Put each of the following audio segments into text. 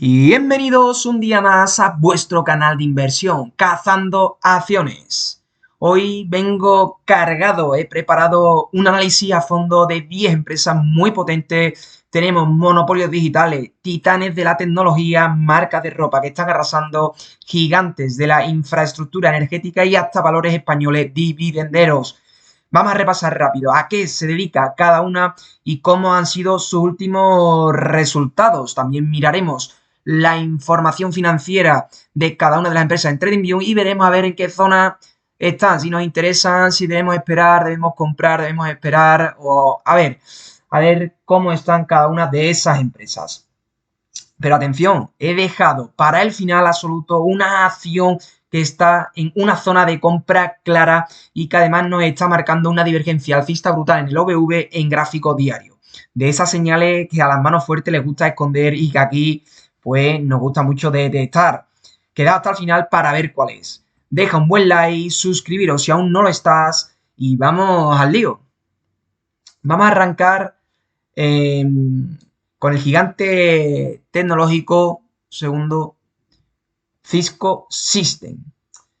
Bienvenidos un día más a vuestro canal de inversión, Cazando Acciones. Hoy vengo cargado, he preparado un análisis a fondo de 10 empresas muy potentes. Tenemos monopolios digitales, titanes de la tecnología, marcas de ropa que están arrasando, gigantes de la infraestructura energética y hasta valores españoles dividenderos. Vamos a repasar rápido a qué se dedica cada una y cómo han sido sus últimos resultados. También miraremos la información financiera de cada una de las empresas en TradingView y veremos a ver en qué zona están, si nos interesan, si debemos esperar, debemos comprar, debemos esperar, o a ver cómo están cada una de esas empresas. Pero atención, he dejado para el final absoluto una acción que está en una zona de compra clara y que además nos está marcando una divergencia alcista brutal en el OVV en gráfico diario. De esas señales que a las manos fuertes les gusta esconder y que aquí pues nos gusta mucho detectar. Queda hasta el final para ver cuál es. Deja un buen like, suscribiros si aún no lo estás y vamos al lío. Vamos a arrancar eh, con el gigante tecnológico segundo Cisco System.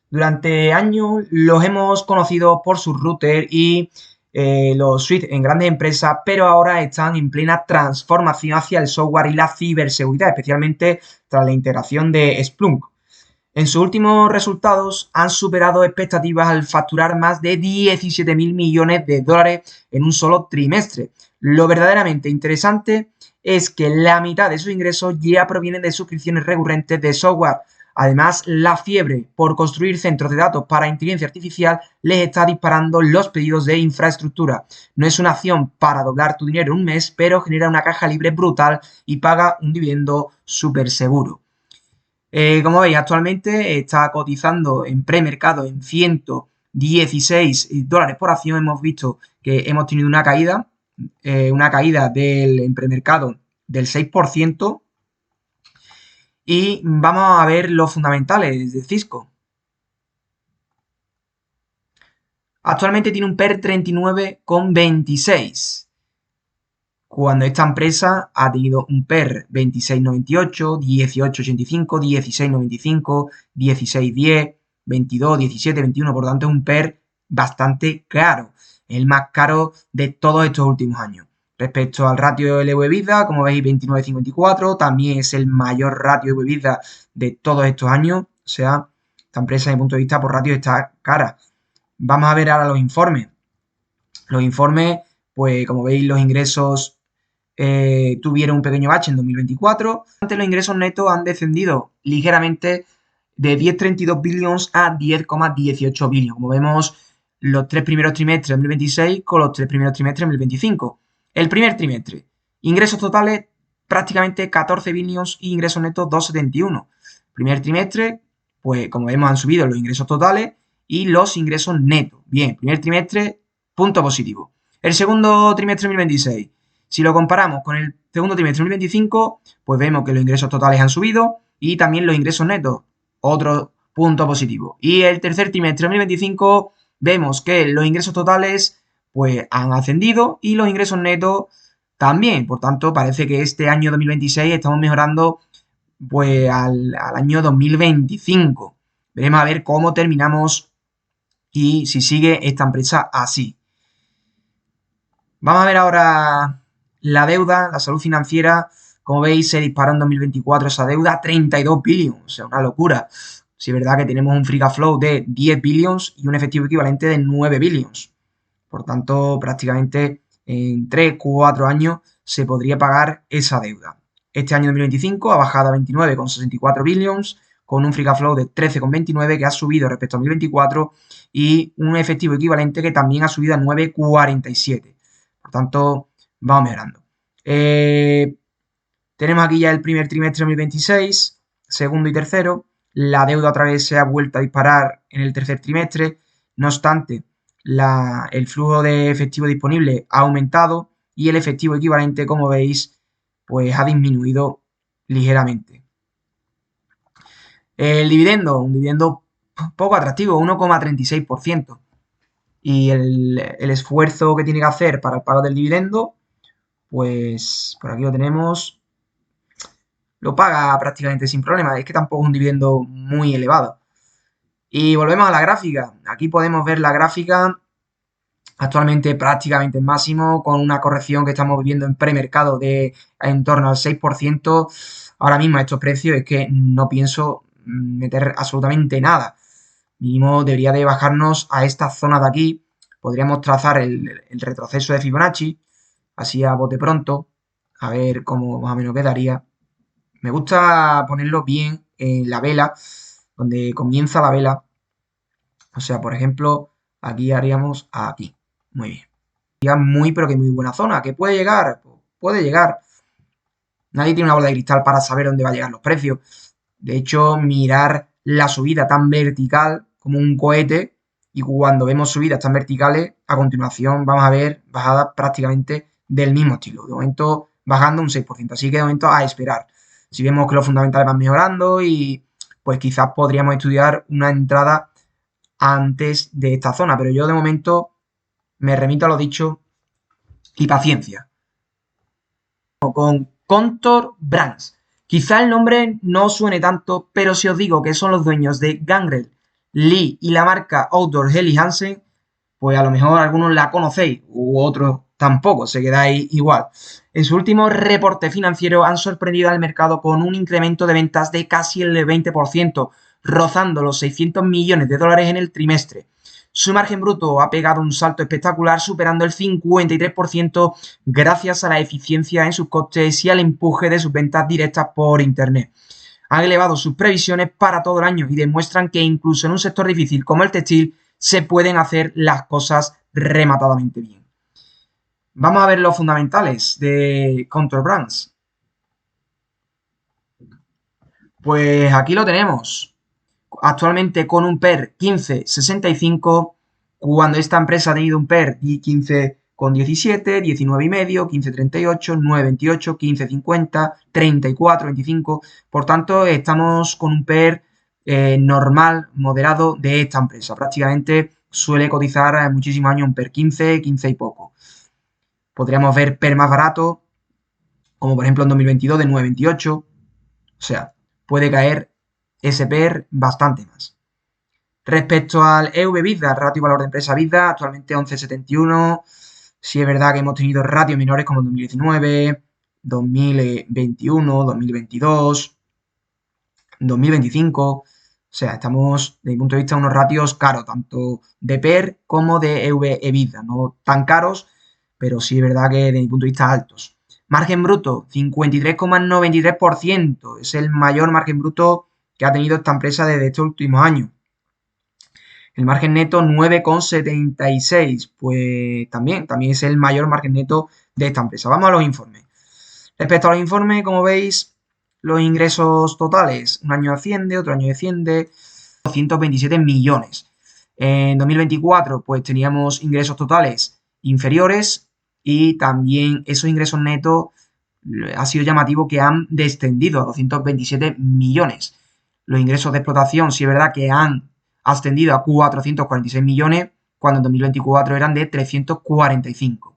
Durante años los hemos conocido por sus routers y los switches en grandes empresas, pero ahora están en plena transformación hacia el software y la ciberseguridad, especialmente tras la integración de Splunk. En sus últimos resultados han superado expectativas al facturar más de 17.000 millones de dólares en un solo trimestre. Lo verdaderamente interesante es que la mitad de sus ingresos ya provienen de suscripciones recurrentes de software. Además, la fiebre por construir centros de datos para inteligencia artificial les está disparando los pedidos de infraestructura. No es una acción para doblar tu dinero en un mes, pero genera una caja libre brutal y paga un dividendo súper seguro. Como veis, actualmente está cotizando en premercado en 116 dólares por acción. Hemos visto que hemos tenido una caída en premercado del 6%. Y vamos a ver los fundamentales de Cisco. Actualmente tiene un PER 39,26. Cuando esta empresa ha tenido un PER 26,98, 18,85, 16,95, 16,10, 22, 17, 21, por tanto es un PER bastante caro, el más caro de todos estos últimos años. Respecto al ratio de EV/EBITDA, como veis 29,54, también es el mayor ratio de EV/EBITDA de todos estos años, o sea, esta empresa desde mi punto de vista por ratio está cara. Vamos a ver ahora los informes. Los informes, pues como veis los ingresos tuvieron un pequeño bache en 2024. Antes los ingresos netos han descendido ligeramente de 10,32 billions a 10,18 billions. Como vemos, los tres primeros trimestres de 2026 con los tres primeros trimestres de 2025. El primer trimestre, ingresos totales prácticamente 14 billions y ingresos netos 2,71. Primer trimestre, pues como vemos han subido los ingresos totales y los ingresos netos. Bien, primer trimestre, punto positivo. El segundo trimestre de 2026. Si lo comparamos con el segundo trimestre de 2025, pues vemos que los ingresos totales han subido y también los ingresos netos, otro punto positivo. Y el tercer trimestre de 2025 vemos que los ingresos totales pues han ascendido y los ingresos netos también. Por tanto, parece que este año 2026 estamos mejorando pues al año 2025. Veremos a ver cómo terminamos y si sigue esta empresa así. Vamos a ver ahora la deuda, la salud financiera. Como veis, se disparó en 2024 esa deuda a 32 billions, o sea, una locura. Si es verdad que tenemos un free cash flow de 10 billions y un efectivo equivalente de 9 billions. Por tanto, prácticamente en 3-4 años se podría pagar esa deuda. Este año 2025 ha bajado a 29,64 billions, con un free cash flow de 13,29 que ha subido respecto a 2024 y un efectivo equivalente que también ha subido a 9,47. Por tanto, vamos mejorando. Tenemos aquí ya el primer trimestre de 2026, segundo y tercero. La deuda otra vez se ha vuelto a disparar en el tercer trimestre. No obstante, el flujo de efectivo disponible ha aumentado y el efectivo equivalente, como veis, pues ha disminuido ligeramente. El dividendo, un dividendo poco atractivo, 1,36%. Y el esfuerzo que tiene que hacer para el pago del dividendo, pues por aquí lo tenemos. lo paga prácticamente sin problema. Es que tampoco es un dividendo muy elevado. Y volvemos a la gráfica. Aquí podemos ver la gráfica actualmente prácticamente en máximo, con una corrección que estamos viviendo en premercado de en torno al 6%. Ahora mismo a estos precios es que no pienso meter absolutamente nada. Mínimo debería de bajarnos a esta zona de aquí. Podríamos trazar el retroceso de Fibonacci, así a bote pronto, a ver cómo más o menos quedaría. Me gusta ponerlo bien en la vela, donde comienza la vela. O sea, por ejemplo, aquí haríamos aquí. Muy bien. Sería muy, pero que muy buena zona. ¿Que puede llegar? Pues puede llegar. Nadie tiene una bola de cristal para saber dónde va a llegar los precios. De hecho, mirar la subida tan vertical como un cohete y cuando vemos subidas tan verticales, a continuación vamos a ver bajadas prácticamente del mismo estilo. De momento bajando un 6%. Así que de momento a esperar. Si vemos que los fundamentales van mejorando y pues quizás podríamos estudiar una entrada antes de esta zona. Pero yo de momento me remito a lo dicho y paciencia. Con Contour Brands. Quizá el nombre no suene tanto, pero si os digo que son los dueños de Gangrel, Lee y la marca Outdoor Helly Hansen, pues a lo mejor algunos la conocéis u otros tampoco, se quedáis igual. En su último reporte financiero han sorprendido al mercado con un incremento de ventas de casi el 20%, rozando los 600 millones de dólares en el trimestre. Su margen bruto ha pegado un salto espectacular, superando el 53% gracias a la eficiencia en sus costes y al empuje de sus ventas directas por Internet. Han elevado sus previsiones para todo el año y demuestran que incluso en un sector difícil como el textil se pueden hacer las cosas rematadamente bien. Vamos a ver los fundamentales de Contour Brands. Pues aquí lo tenemos. Actualmente con un PER 15,65, cuando esta empresa ha tenido un PER 15,17, 19,5, 15,38, 9,28, 15,50, 34, 25. Por tanto, estamos con un PER normal, moderado de esta empresa. Prácticamente suele cotizar muchísimos años un PER 15, 15 y poco. Podríamos ver PER más barato, como por ejemplo en 2022 de 9,28. O sea, puede caer ese PER bastante más. Respecto al EV/EBITDA, ratio valor de empresa EBITDA, actualmente 11,71. Sí es verdad que hemos tenido ratios menores como en 2019, 2021, 2022, 2025. O sea, estamos, desde mi punto de vista, unos ratios caros, tanto de PER como de EV/EBITDA. No tan caros, pero sí es verdad que desde mi punto de vista altos. Margen bruto, 53,93%. Es el mayor margen bruto que ha tenido esta empresa desde estos últimos años. El margen neto 9,76, pues también es el mayor margen neto de esta empresa. Vamos a los informes. Respecto a los informes, como veis, los ingresos totales, un año asciende, otro año desciende, 227 millones. En 2024, pues teníamos ingresos totales inferiores y también esos ingresos netos ha sido llamativo que han descendido a 227 millones. Los ingresos de explotación, sí es verdad que han ascendido a 446 millones, cuando en 2024 eran de 345.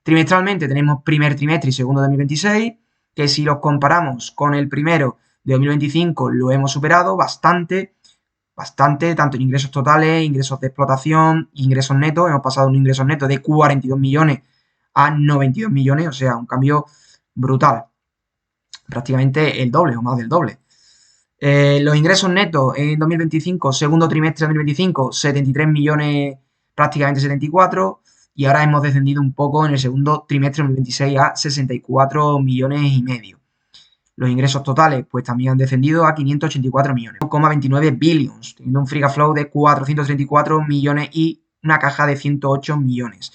Trimestralmente tenemos primer trimestre y segundo de 2026, que si los comparamos con el primero de 2025 lo hemos superado bastante, tanto en ingresos totales, ingresos de explotación, ingresos netos. Hemos pasado un ingreso neto de 42 millones a 92 millones, o sea, un cambio brutal. Prácticamente el doble o más del doble. Los ingresos netos en 2025, segundo trimestre de 2025, 73 millones, prácticamente 74, y ahora hemos descendido un poco en el segundo trimestre de 2026 a 64 millones y medio. Los ingresos totales pues también han descendido a 584 millones, 1,29 billions, teniendo un free cash flow de 434 millones y una caja de 108 millones.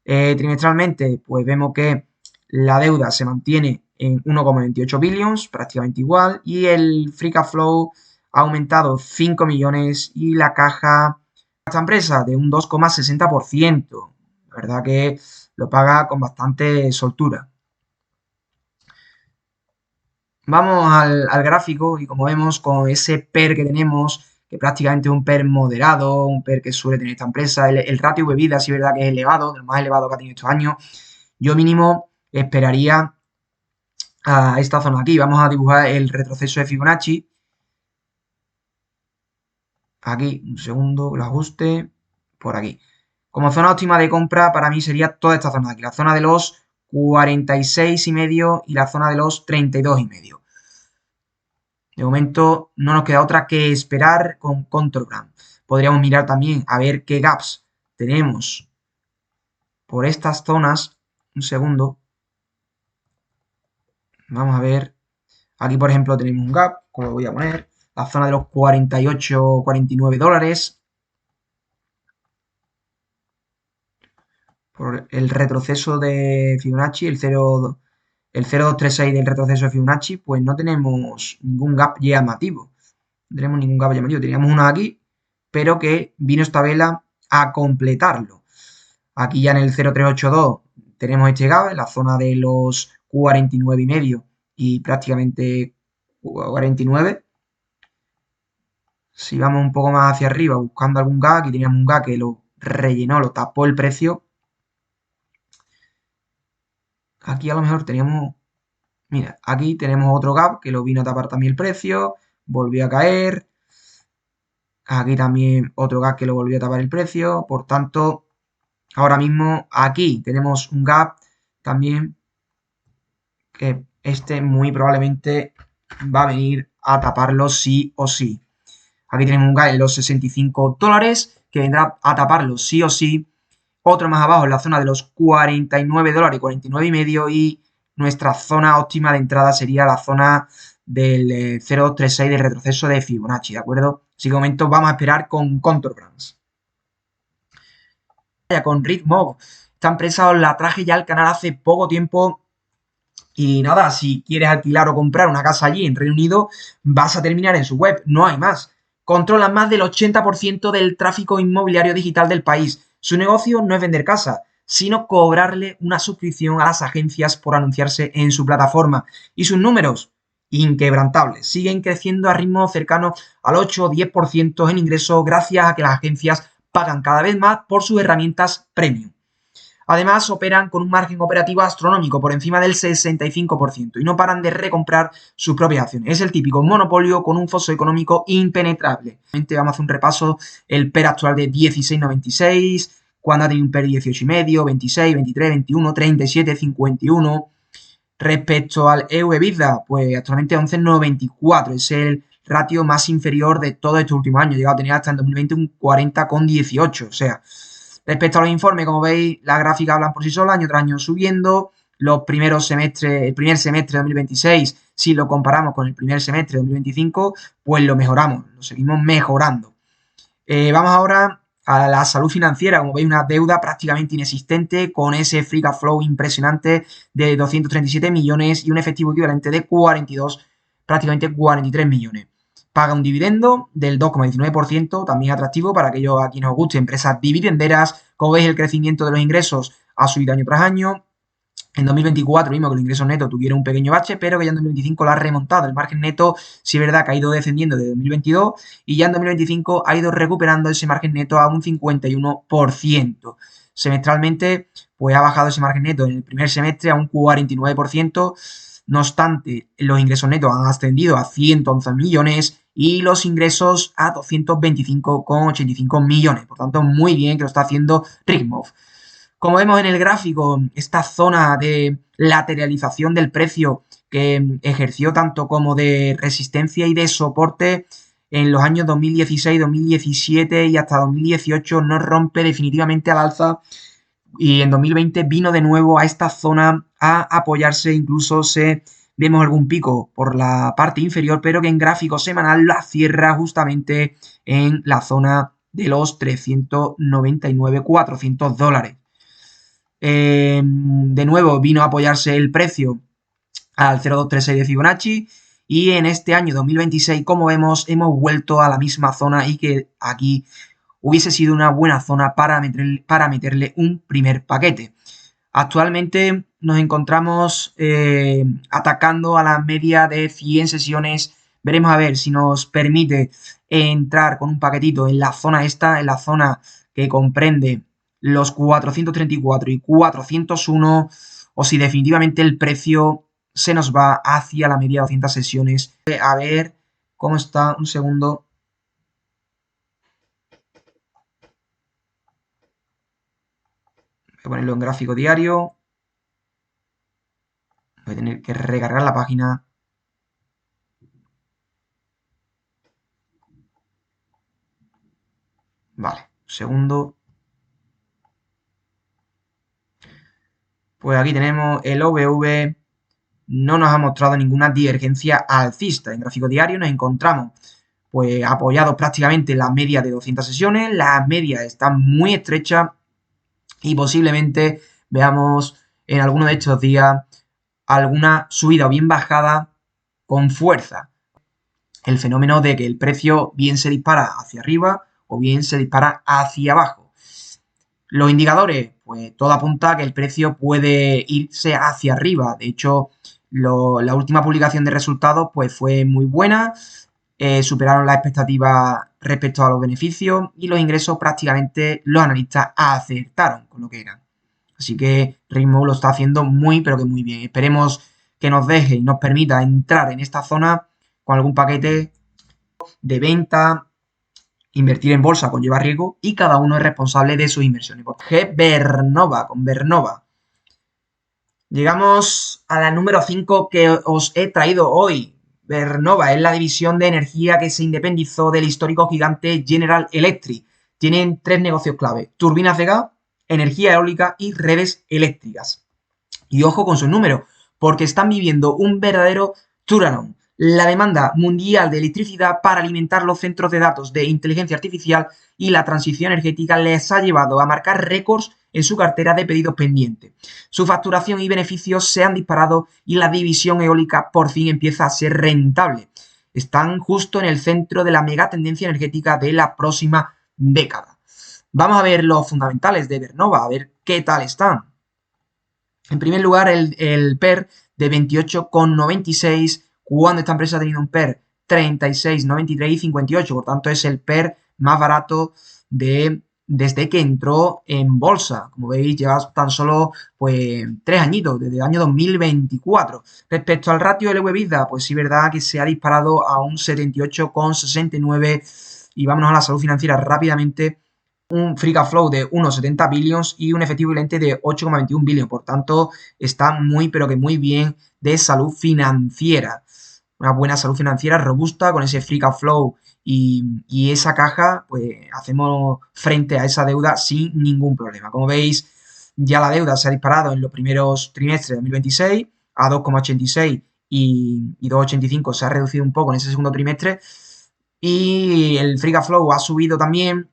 Trimestralmente pues vemos que la deuda se mantiene en 1,28 billions, prácticamente igual, y el free cash flow ha aumentado 5 millones y la caja de esta empresa de un 2,60%. La verdad que lo paga con bastante soltura. Vamos al gráfico y como vemos con ese PER que tenemos, que prácticamente es un PER moderado, un PER que suele tener esta empresa, el ratio bebida sí es verdad que es elevado, de lo más elevado que ha tenido estos años. Yo mínimo esperaría a esta zona aquí. Vamos a dibujar el retroceso de Fibonacci. Aquí, un segundo, que lo ajuste. Por aquí. Como zona óptima de compra, para mí sería toda esta zona de aquí. La zona de los 46,5 y la zona de los 32,5. De momento no nos queda otra que esperar con Control Brand. Podríamos mirar también a ver qué gaps tenemos por estas zonas. Un segundo. Vamos a ver. Aquí, por ejemplo, tenemos un gap, como lo voy a poner. La zona de los 48, 49 dólares. Por el retroceso de Fibonacci, el 0,236 del retroceso de Fibonacci, pues no tenemos ningún gap llamativo. No tenemos ningún gap llamativo. Teníamos uno aquí, pero que vino esta vela a completarlo. Aquí ya en el 0,382 tenemos este gap en la zona de los 49,5 y prácticamente 49. Si vamos un poco más hacia arriba buscando algún gap, aquí teníamos un gap que lo rellenó, lo tapó el precio. Aquí a lo mejor teníamos, mira, aquí tenemos otro gap que lo vino a tapar también el precio, volvió a caer. Aquí también otro gap que lo volvió a tapar el precio. Por tanto, ahora mismo aquí tenemos un gap también que este muy probablemente va a venir a taparlo sí o sí. Aquí tenemos un gap en los 65 dólares que vendrá a taparlo sí o sí. Otro más abajo en la zona de los 49 dólares, 49,5 y nuestra zona óptima de entrada sería la zona del 0,36 del retroceso de Fibonacci, ¿de acuerdo? Así que de momento vamos a esperar con Contour Brands. Con Rigmov, esta empresa os la traje ya al canal hace poco tiempo y nada, si quieres alquilar o comprar una casa allí en Reino Unido, vas a terminar en su web, no hay más. Controlan más del 80% del tráfico inmobiliario digital del país. Su negocio no es vender casa, sino cobrarle una suscripción a las agencias por anunciarse en su plataforma. Y sus números, inquebrantables, siguen creciendo a ritmo cercano al 8 o 10% en ingresos gracias a que las agencias pagan cada vez más por sus herramientas premium. Además, operan con un margen operativo astronómico por encima del 65% y no paran de recomprar sus propias acciones. Es el típico monopolio con un foso económico impenetrable. Vamos a hacer un repaso. El PER actual de 16,96, cuando ha tenido un PER 18,5, 26, 23, 21, 37, 51. Respecto al EU-EBITDA, pues actualmente 11,94. Es el ratio más inferior de todos estos últimos años. Llegado a tener hasta en 2020 un 40,18. O sea, respecto a los informes, como veis, las gráficas hablan por sí solas, año tras año subiendo. Los primeros semestres, el primer semestre de 2026, si lo comparamos con el primer semestre de 2025, pues lo mejoramos, lo seguimos mejorando. Vamos ahora a la salud financiera. Como veis, una deuda prácticamente inexistente con ese free cash flow impresionante de 237 millones y un efectivo equivalente de 42, prácticamente 43 millones. Paga un dividendo del 2,19%, también atractivo para aquellos a quienes os guste empresas dividenderas. Como veis, el crecimiento de los ingresos ha subido año tras año. En 2024 vimos que los ingresos netos tuvieron un pequeño bache, pero que ya en 2025 lo ha remontado. El margen neto, sí es verdad que ha ido descendiendo desde 2022 y ya en 2025 ha ido recuperando ese margen neto a un 51%. Semestralmente, pues ha bajado ese margen neto en el primer semestre a un 49%. No obstante, los ingresos netos han ascendido a 111 millones y los ingresos a 225,85 millones. Por tanto, muy bien que lo está haciendo Rigmov. Como vemos en el gráfico, esta zona de lateralización del precio que ejerció tanto como de resistencia y de soporte en los años 2016, 2017 y hasta 2018 no rompe definitivamente al alza y en 2020 vino de nuevo a esta zona a apoyarse, incluso vemos algún pico por la parte inferior, pero que en gráfico semanal la cierra justamente en la zona de los 399, 400 dólares. De nuevo vino a apoyarse el precio al 0,236 de Fibonacci y en este año 2026, como vemos, hemos vuelto a la misma zona y que aquí hubiese sido una buena zona para meterle un primer paquete. Actualmente nos encontramos atacando a la media de 100 sesiones. Veremos a ver si nos permite entrar con un paquetito en la zona esta, en la zona que comprende los 434 y 401, o si definitivamente el precio se nos va hacia la media de 200 sesiones. A ver cómo está, un segundo. Voy a ponerlo en gráfico diario. Voy a tener que recargar la página. Vale, un segundo. Pues aquí tenemos el OVV. No nos ha mostrado ninguna divergencia alcista. En gráfico diario nos encontramos pues apoyados prácticamente en la media de 200 sesiones. La media está muy estrecha y posiblemente veamos en alguno de estos días alguna subida o bien bajada con fuerza. El fenómeno de que el precio bien se dispara hacia arriba o bien se dispara hacia abajo. Los indicadores, pues todo apunta a que el precio puede irse hacia arriba. De hecho, la última publicación de resultados pues fue muy buena. Superaron las expectativas respecto a los beneficios y los ingresos prácticamente los analistas acertaron con lo que eran. Así que Ritmo lo está haciendo muy, pero que muy bien. Esperemos que nos deje y nos permita entrar en esta zona con algún paquete de venta. Invertir en bolsa conlleva riesgo y cada uno es responsable de sus inversiones. Bernova, con Bernova. Llegamos a la número 5 que os he traído hoy. Bernova es la división de energía que se independizó del histórico gigante General Electric. Tienen 3 negocios clave: turbinas de gas, energía eólica y redes eléctricas. Y ojo con sus números, porque están viviendo un verdadero turnaround. La demanda mundial de electricidad para alimentar los centros de datos de inteligencia artificial y la transición energética les ha llevado a marcar récords en su cartera de pedidos pendientes. Su facturación y beneficios se han disparado y la división eólica por fin empieza a ser rentable. Están justo en el centro de la mega tendencia energética de la próxima década. Vamos a ver los fundamentales de Bernova, a ver qué tal están. En primer lugar, el PER de 28,96, cuando esta empresa ha tenido un PER 36,93 y 58, por tanto es el PER más barato desde que entró en bolsa. Como veis, lleva tan solo pues 3 añitos, desde el año 2024. Respecto al ratio LV/EBITDA, pues sí, verdad que se ha disparado a un 78,69 y vámonos a la salud financiera rápidamente. Un free cash flow de 1,70 billions y un efectivo equivalente de 8,21 billions. Por tanto, está muy, pero que muy bien de salud financiera. Una buena salud financiera robusta con ese free cash flow y esa caja, pues hacemos frente a esa deuda sin ningún problema. Como veis, ya la deuda se ha disparado en los primeros trimestres de 2026 a 2,86 y 2,85 se ha reducido un poco en ese segundo trimestre y el free cash flow ha subido también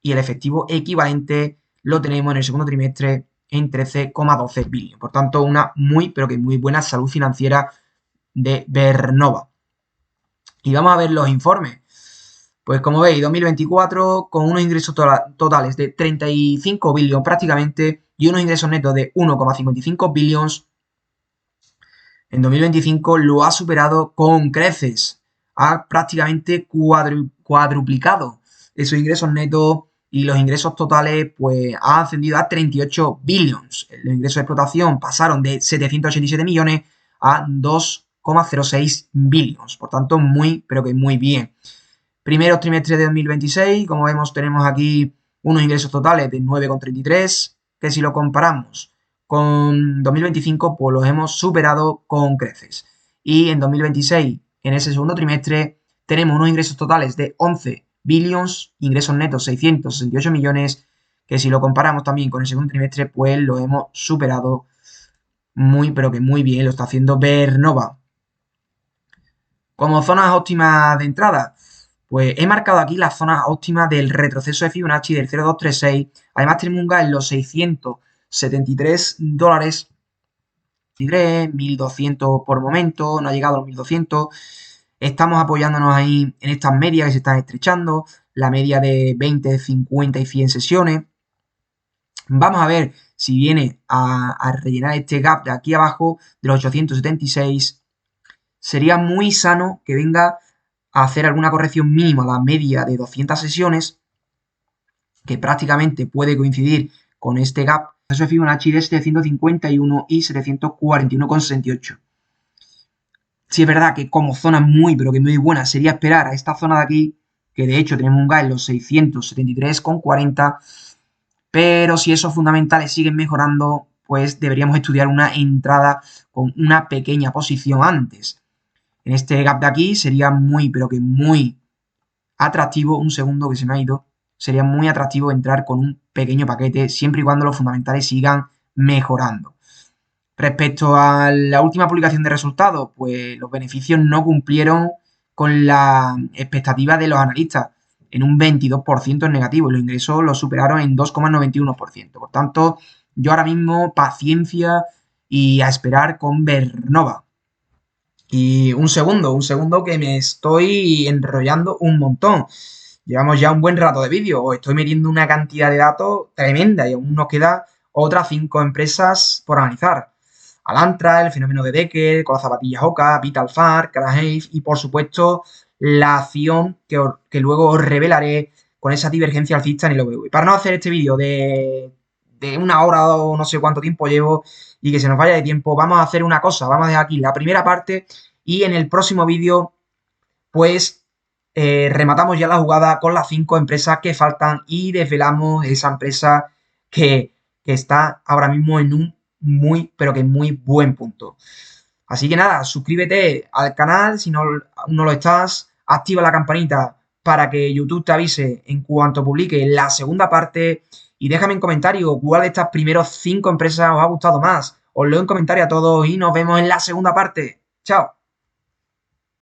y el efectivo equivalente lo tenemos en el segundo trimestre en 13,12 billions. Por tanto, una muy, pero que muy buena salud financiera de Bernova. Y vamos a ver los informes. Pues como veis, 2024 con unos ingresos totales de 35 billions prácticamente y unos ingresos netos de 1,55 billions. En 2025 lo ha superado con creces. Ha prácticamente cuadruplicado esos ingresos netos y los ingresos totales pues ha ascendido a 38 billions. Los ingresos de explotación pasaron de 787 millones a 2,06 billions. Por tanto, muy, pero que muy bien. Primeros trimestres de 2026, como vemos, tenemos aquí unos ingresos totales de 9,33, que si lo comparamos con 2025, pues los hemos superado con creces. Y en 2026, en ese segundo trimestre, tenemos unos ingresos totales de 11 billions, ingresos netos 668 millones, que si lo comparamos también con el segundo trimestre, pues lo hemos superado muy, pero que muy bien. Lo está haciendo Bernova. Como zonas óptimas de entrada, pues he marcado aquí las zonas óptimas del retroceso de Fibonacci del 0,236. Además tenemos un gap en los 673 dólares, 1.200 por momento, no ha llegado a los 1.200. Estamos apoyándonos ahí en estas medias que se están estrechando, la media de 20, 50 y 100 sesiones. Vamos a ver si viene a rellenar este gap de aquí abajo de los 876. Sería muy sano que venga a hacer alguna corrección mínima a la media de 200 sesiones, que prácticamente puede coincidir con este gap Eso es Fibonacci de 751 y 741,68. Sí es verdad que como zona muy, pero que muy buena sería esperar a esta zona de aquí, que de hecho tenemos un gap en los 673,40, pero si esos fundamentales siguen mejorando, pues deberíamos estudiar una entrada con una pequeña posición antes. En este gap de aquí sería muy, pero que muy atractivo, un segundo que se me ha ido, sería muy atractivo entrar con un pequeño paquete siempre y cuando los fundamentales sigan mejorando. Respecto a la última publicación de resultados, pues los beneficios no cumplieron con la expectativa de los analistas en un 22% en negativo y los ingresos los superaron en 2,91%. Por tanto, yo ahora mismo paciencia y a esperar con Bernova. Y un segundo que me estoy enrollando un montón. Llevamos ya un buen rato de vídeo, os estoy metiendo una cantidad de datos tremenda y aún nos queda otras 5 empresas por analizar. Alantra, el fenómeno de Becker, con las zapatillas Oka, Vitalfar, Carahave y por supuesto la acción que luego os revelaré con esa divergencia alcista en el OBV. Para no hacer este vídeo de una hora o no sé cuánto tiempo llevo y que se nos vaya de tiempo, vamos a hacer una cosa, vamos a dejar aquí la primera parte y en el próximo vídeo pues rematamos ya la jugada con las 5 empresas que faltan y desvelamos esa empresa que está ahora mismo en un muy, pero que muy buen punto. Así que nada, suscríbete al canal si no, aún no lo estás, activa la campanita para que YouTube te avise en cuanto publique la segunda parte y déjame en comentario cuál de estas primeros 5 empresas os ha gustado más. Os leo en comentario a todos y nos vemos en la segunda parte. Chao.